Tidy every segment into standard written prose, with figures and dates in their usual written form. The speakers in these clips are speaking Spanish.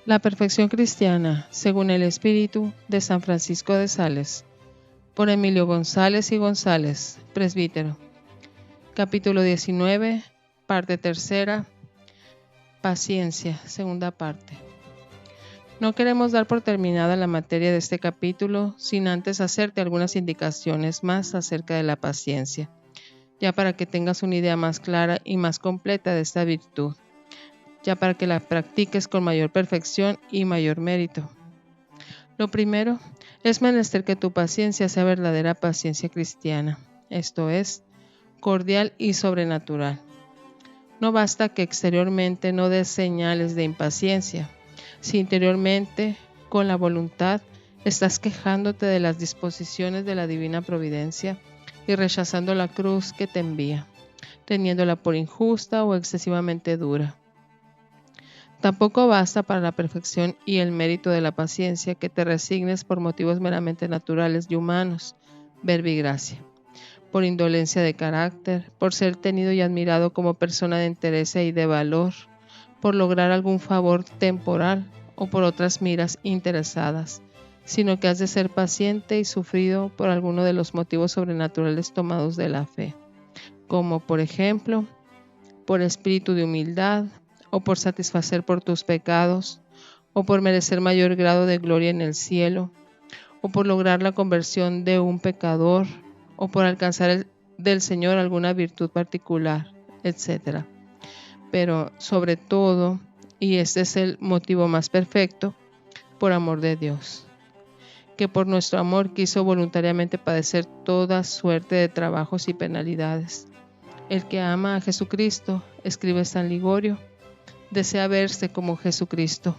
La perfección cristiana, según el Espíritu, de San Francisco de Sales, por Emilio González y González, presbítero. Capítulo 19, parte tercera, paciencia, segunda parte. No queremos dar por terminada la materia de este capítulo sin antes hacerte algunas indicaciones más acerca de la paciencia, ya para que tengas una idea más clara y más completa de esta virtud, ya para que la practiques con mayor perfección y mayor mérito. Lo primero, es menester que tu paciencia sea verdadera paciencia cristiana, esto es, cordial y sobrenatural. No basta que exteriormente no des señales de impaciencia, si interiormente, con la voluntad, estás quejándote de las disposiciones de la divina providencia y rechazando la cruz que te envía, teniéndola por injusta o excesivamente dura. Tampoco basta para la perfección y el mérito de la paciencia que te resignes por motivos meramente naturales y humanos, verbo y gracia, por indolencia de carácter, por ser tenido y admirado como persona de interés y de valor, por lograr algún favor temporal o por otras miras interesadas, sino que has de ser paciente y sufrido por alguno de los motivos sobrenaturales tomados de la fe, como por ejemplo, por espíritu de humildad, o por satisfacer por tus pecados, o por merecer mayor grado de gloria en el cielo, o por lograr la conversión de un pecador, o por alcanzar del Señor alguna virtud particular, etc. Pero sobre todo, y este es el motivo más perfecto, por amor de Dios, que por nuestro amor quiso voluntariamente padecer toda suerte de trabajos y penalidades. El que ama a Jesucristo, escribe San Ligorio, desea verse como Jesucristo,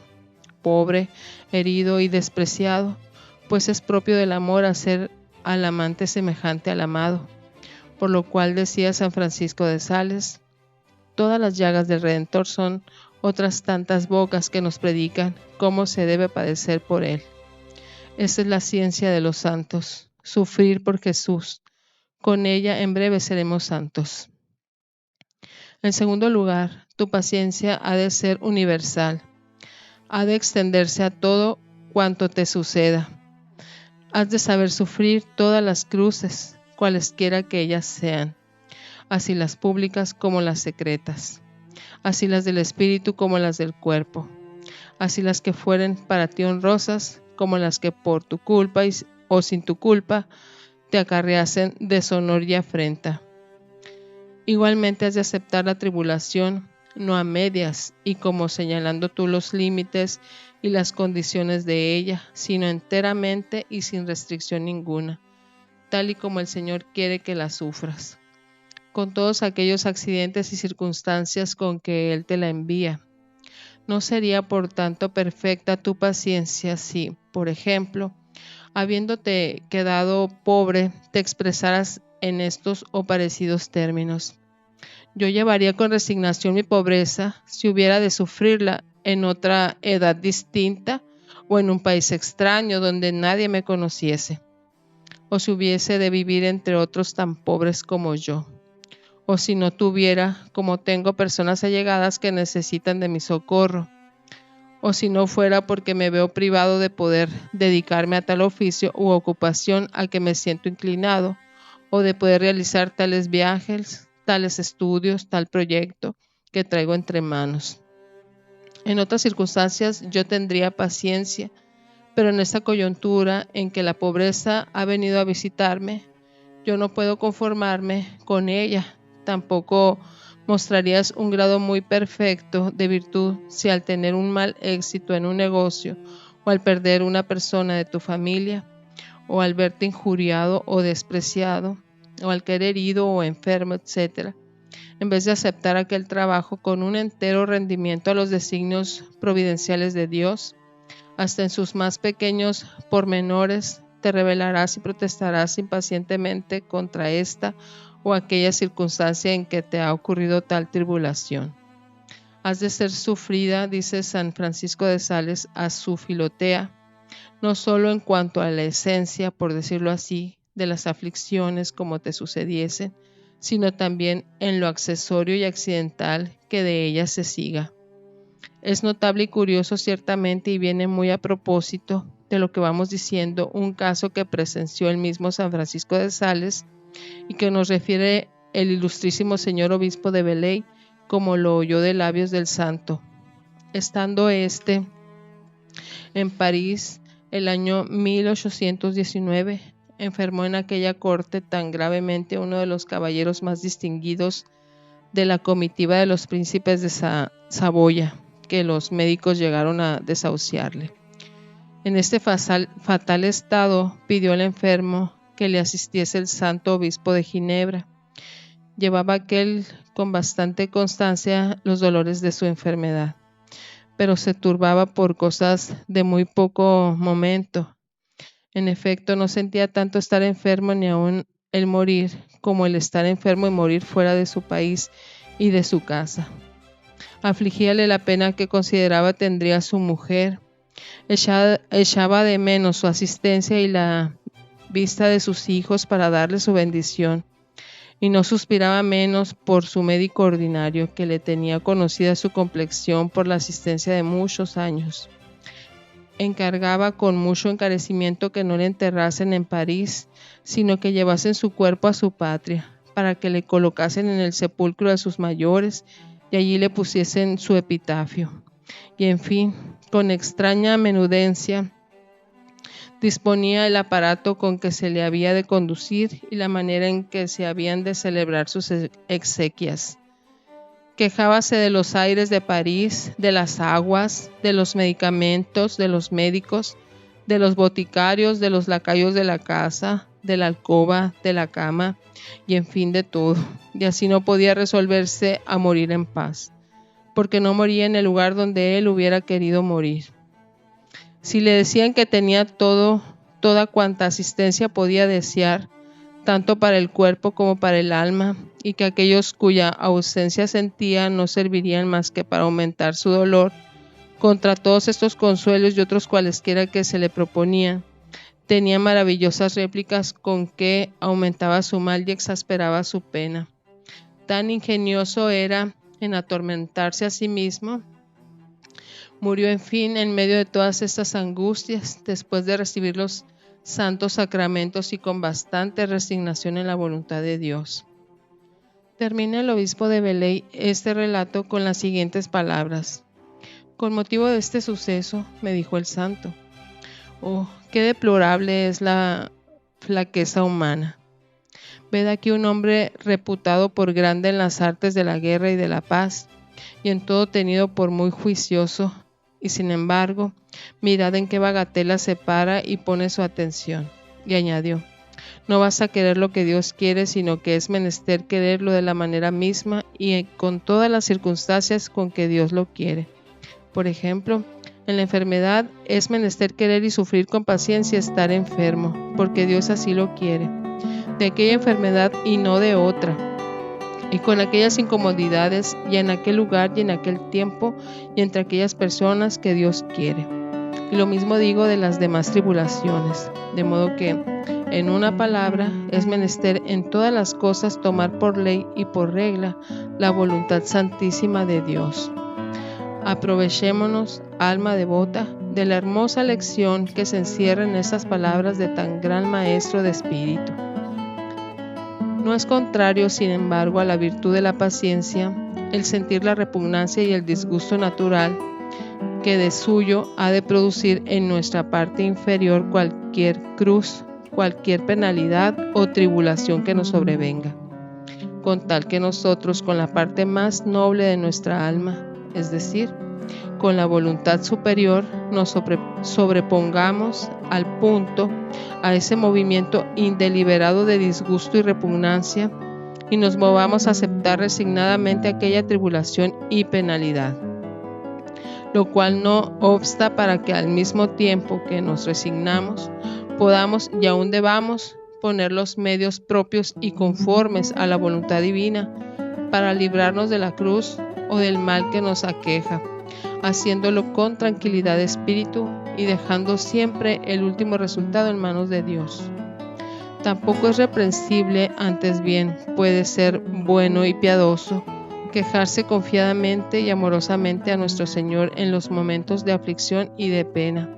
pobre, herido y despreciado, pues es propio del amor hacer al amante semejante al amado, por lo cual decía San Francisco de Sales, todas las llagas del Redentor son otras tantas bocas que nos predican cómo se debe padecer por Él. Esta es la ciencia de los santos, sufrir por Jesús. Con ella en breve seremos santos. En segundo lugar, tu paciencia ha de ser universal, ha de extenderse a todo cuanto te suceda. Has de saber sufrir todas las cruces, cualesquiera que ellas sean, así las públicas como las secretas, así las del espíritu como las del cuerpo, así las que fueren para ti honrosas como las que por tu culpa o sin tu culpa te acarreasen deshonor y afrenta. Igualmente has de aceptar la tribulación, no a medias y como señalando tú los límites y las condiciones de ella, sino enteramente y sin restricción ninguna, tal y como el Señor quiere que la sufras, con todos aquellos accidentes y circunstancias con que Él te la envía. No sería por tanto perfecta tu paciencia si, por ejemplo, habiéndote quedado pobre, te expresaras en estos o parecidos términos. Yo llevaría con resignación mi pobreza si hubiera de sufrirla en otra edad distinta o en un país extraño donde nadie me conociese, o si hubiese de vivir entre otros tan pobres como yo, o si no tuviera, como tengo, personas allegadas que necesitan de mi socorro, o si no fuera porque me veo privado de poder dedicarme a tal oficio u ocupación al que me siento inclinado, o de poder realizar tales viajes, tales estudios, tal proyecto que traigo entre manos. En otras circunstancias yo tendría paciencia, pero en esta coyuntura en que la pobreza ha venido a visitarme, yo no puedo conformarme con ella. Tampoco mostrarías un grado muy perfecto de virtud si al tener un mal éxito en un negocio, o al perder una persona de tu familia, o al verte injuriado o despreciado, o al caer herido o enfermo, etc., en vez de aceptar aquel trabajo con un entero rendimiento a los designios providenciales de Dios, hasta en sus más pequeños pormenores, te rebelarás y protestarás impacientemente contra esta o aquella circunstancia en que te ha ocurrido tal tribulación. Has de ser sufrida, dice San Francisco de Sales a su Filotea, no solo en cuanto a la esencia, por decirlo así, de las aflicciones como te sucediesen, sino también en lo accesorio y accidental que de ellas se siga. Es notable y curioso ciertamente, y viene muy a propósito de lo que vamos diciendo, un caso que presenció el mismo San Francisco de Sales y que nos refiere el ilustrísimo señor obispo de Velay, como lo oyó de labios del santo. Estando en París el año 1819, enfermó en aquella corte tan gravemente uno de los caballeros más distinguidos de la comitiva de los príncipes de Saboya, que los médicos llegaron a desahuciarle. En este fatal estado pidió al enfermo que le asistiese el santo obispo de Ginebra. Llevaba aquel con bastante constancia los dolores de su enfermedad, pero se turbaba por cosas de muy poco momento. En efecto, no sentía tanto estar enfermo ni aún el morir, como el estar enfermo y morir fuera de su país y de su casa. Afligíale la pena que consideraba tendría su mujer. Echaba de menos su asistencia y la vista de sus hijos para darle su bendición, y no suspiraba menos por su médico ordinario, que le tenía conocida su complexión por la asistencia de muchos años. Encargaba con mucho encarecimiento que no le enterrasen en París, sino que llevasen su cuerpo a su patria, para que le colocasen en el sepulcro de sus mayores y allí le pusiesen su epitafio. Y en fin, con extraña menudencia, disponía el aparato con que se le había de conducir y la manera en que se habían de celebrar sus exequias. Quejábase de los aires de París, de las aguas, de los medicamentos, de los médicos, de los boticarios, de los lacayos de la casa, de la alcoba, de la cama, y en fin de todo. Y así no podía resolverse a morir en paz, porque no moría en el lugar donde él hubiera querido morir. Si le decían que tenía toda cuanta asistencia podía desear, tanto para el cuerpo como para el alma, y que aquellos cuya ausencia sentía no servirían más que para aumentar su dolor, contra todos estos consuelos y otros cualesquiera que se le proponían, tenía maravillosas réplicas con que aumentaba su mal y exasperaba su pena. Tan ingenioso era en atormentarse a sí mismo. Murió, en fin, en medio de todas estas angustias, después de recibir los santos sacramentos y con bastante resignación en la voluntad de Dios. Termina el obispo de Velay este relato con las siguientes palabras. Con motivo de este suceso, me dijo el santo, oh, qué deplorable es la flaqueza humana. Ved aquí un hombre reputado por grande en las artes de la guerra y de la paz, y en todo tenido por muy juicioso, y sin embargo, mirad en qué bagatela se para y pone su atención. Y añadió, no vas a querer lo que Dios quiere, sino que es menester quererlo de la manera misma y con todas las circunstancias con que Dios lo quiere. Por ejemplo, en la enfermedad es menester querer y sufrir con paciencia estar enfermo, porque Dios así lo quiere, de aquella enfermedad y no de otra, y con aquellas incomodidades y en aquel lugar y en aquel tiempo y entre aquellas personas que Dios quiere. Y lo mismo digo de las demás tribulaciones, de modo que, en una palabra, es menester en todas las cosas tomar por ley y por regla la voluntad santísima de Dios. Aprovechémonos, alma devota, de la hermosa lección que se encierra en estas palabras de tan gran maestro de espíritu. No es contrario, sin embargo, a la virtud de la paciencia, el sentir la repugnancia y el disgusto natural que de suyo ha de producir en nuestra parte inferior cualquier cruz, cualquier penalidad o tribulación que nos sobrevenga, con tal que nosotros, con la parte más noble de nuestra alma, es decir, con la voluntad superior, nos sobrepongamos al punto a ese movimiento indeliberado de disgusto y repugnancia y nos movamos a aceptar resignadamente aquella tribulación y penalidad, lo cual no obsta para que al mismo tiempo que nos resignamos podamos y aún debamos poner los medios propios y conformes a la voluntad divina para librarnos de la cruz o del mal que nos aqueja, haciéndolo con tranquilidad de espíritu y dejando siempre el último resultado en manos de Dios. Tampoco es reprensible, antes bien puede ser bueno y piadoso, quejarse confiadamente y amorosamente a nuestro Señor en los momentos de aflicción y de pena,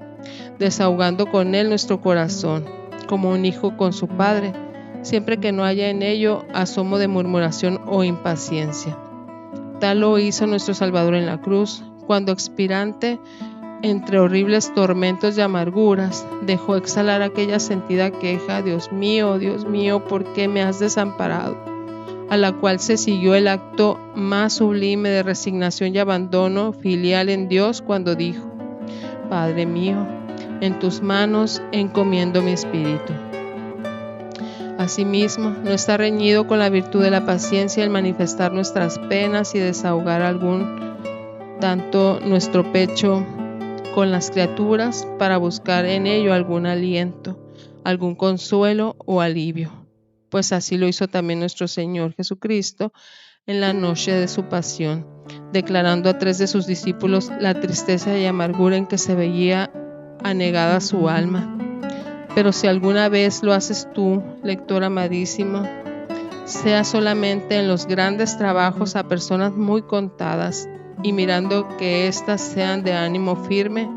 desahogando con Él nuestro corazón, como un hijo con su padre, siempre que no haya en ello asomo de murmuración o impaciencia. Tal lo hizo nuestro Salvador en la cruz, cuando expirante entre horribles tormentos y amarguras, dejó exhalar aquella sentida queja: Dios mío, ¿por qué me has desamparado?, a la cual se siguió el acto más sublime de resignación y abandono filial en Dios cuando dijo: Padre mío, en tus manos encomiendo mi espíritu. Asimismo, no está reñido con la virtud de la paciencia el manifestar nuestras penas y desahogar algún tanto nuestro pecho con las criaturas para buscar en ello algún aliento, algún consuelo o alivio, pues así lo hizo también nuestro Señor Jesucristo en la noche de su pasión, declarando a 3 de sus discípulos la tristeza y amargura en que se veía anegada su alma. Pero si alguna vez lo haces tú, lector amadísimo, sea solamente en los grandes trabajos a personas muy contadas, y mirando que éstas sean de ánimo firme,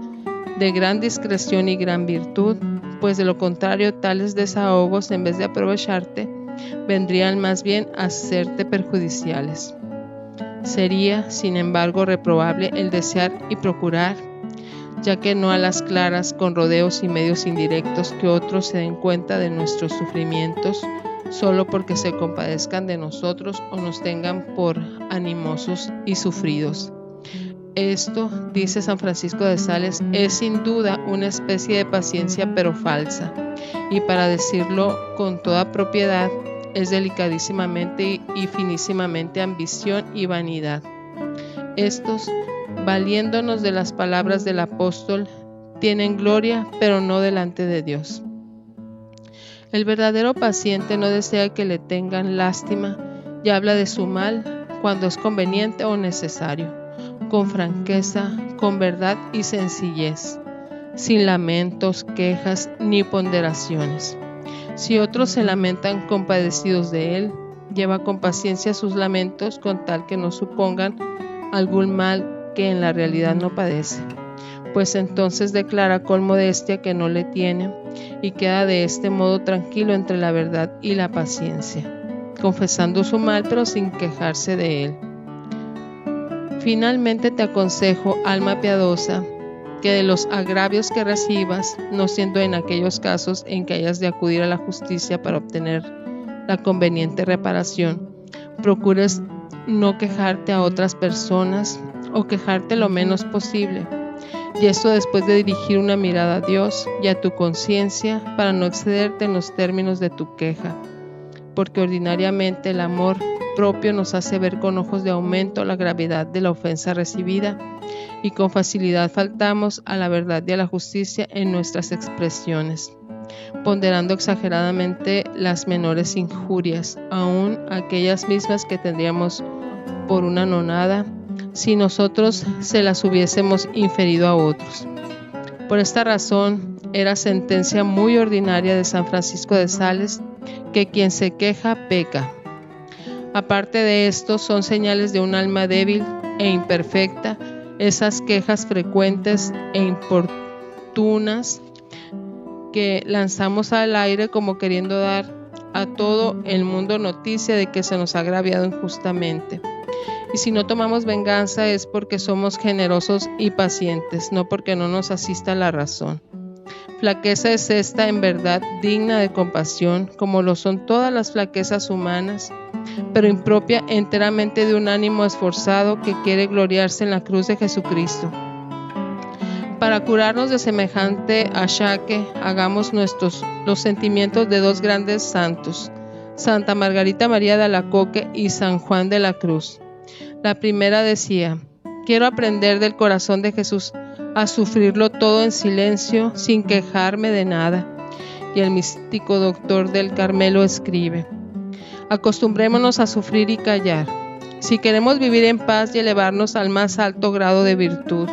de gran discreción y gran virtud, pues de lo contrario tales desahogos, en vez de aprovecharte, vendrían más bien a serte perjudiciales. Sería, sin embargo, reprobable el desear y procurar, ya que no a las claras, con rodeos y medios indirectos, que otros se den cuenta de nuestros sufrimientos, solo porque se compadezcan de nosotros o nos tengan por animosos y sufridos. Esto, dice San Francisco de Sales, es sin duda una especie de paciencia pero falsa, y para decirlo con toda propiedad, es delicadísimamente y finísimamente ambición y vanidad. Estos, valiéndonos de las palabras del apóstol, tienen gloria, pero no delante de Dios. El verdadero paciente no desea que le tengan lástima y habla de su mal cuando es conveniente o necesario, con franqueza, con verdad y sencillez, sin lamentos, quejas ni ponderaciones. Si otros se lamentan compadecidos de él, lleva con paciencia sus lamentos con tal que no supongan algún mal que en la realidad no padece, pues entonces declara con modestia que no le tiene y queda de este modo tranquilo entre la verdad y la paciencia, confesando su mal pero sin quejarse de él. Finalmente te aconsejo, alma piadosa, que de los agravios que recibas, no siendo en aquellos casos en que hayas de acudir a la justicia para obtener la conveniente reparación, procures no quejarte a otras personas o quejarte lo menos posible, y esto después de dirigir una mirada a Dios y a tu conciencia para no excederte en los términos de tu queja, porque ordinariamente el amor propio nos hace ver con ojos de aumento la gravedad de la ofensa recibida y con facilidad faltamos a la verdad y a la justicia en nuestras expresiones, ponderando exageradamente las menores injurias, aun aquellas mismas que tendríamos por una nonada si nosotros se las hubiésemos inferido a otros. Por esta razón, era sentencia muy ordinaria de San Francisco de Sales que quien se queja peca. Aparte de esto, son señales de un alma débil e imperfecta esas quejas frecuentes e importunas que lanzamos al aire como queriendo dar a todo el mundo noticia de que se nos ha agraviado injustamente. Y si no tomamos venganza es porque somos generosos y pacientes, no porque no nos asista la razón. Flaqueza es esta en verdad digna de compasión, como lo son todas las flaquezas humanas, pero impropia enteramente de un ánimo esforzado que quiere gloriarse en la cruz de Jesucristo. Para curarnos de semejante achaque, hagamos nuestros los sentimientos de 2 grandes santos, Santa Margarita María de Alacoque y San Juan de la Cruz. La primera decía: quiero aprender del corazón de Jesús a sufrirlo todo en silencio, sin quejarme de nada. Y el místico doctor del Carmelo escribe: acostumbrémonos a sufrir y callar, si queremos vivir en paz y elevarnos al más alto grado de virtud.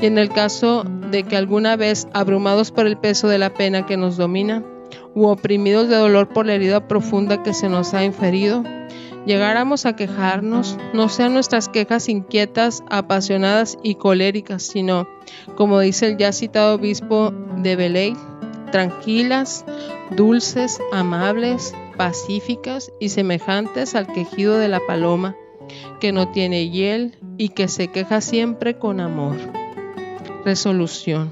Y en el caso de que alguna vez, abrumados por el peso de la pena que nos domina, u oprimidos de dolor por la herida profunda que se nos ha inferido, llegáramos a quejarnos, no sean nuestras quejas inquietas, apasionadas y coléricas, sino, como dice el ya citado obispo de Veley, tranquilas, dulces, amables, pacíficas y semejantes al quejido de la paloma, que no tiene hiel y que se queja siempre con amor. Resolución.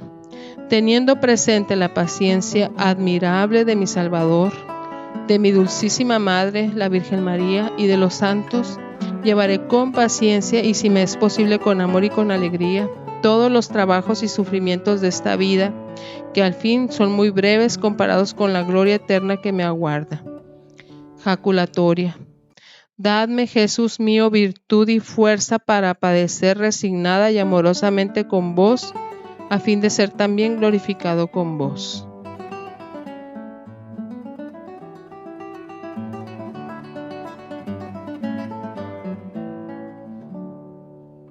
Teniendo presente la paciencia admirable de mi Salvador, de mi dulcísima Madre, la Virgen María, y de los santos, llevaré con paciencia y, si me es posible, con amor y con alegría, todos los trabajos y sufrimientos de esta vida, que al fin son muy breves comparados con la gloria eterna que me aguarda. Jaculatoria. Dadme, Jesús mío, virtud y fuerza para padecer resignada y amorosamente con vos, a fin de ser también glorificado con vos.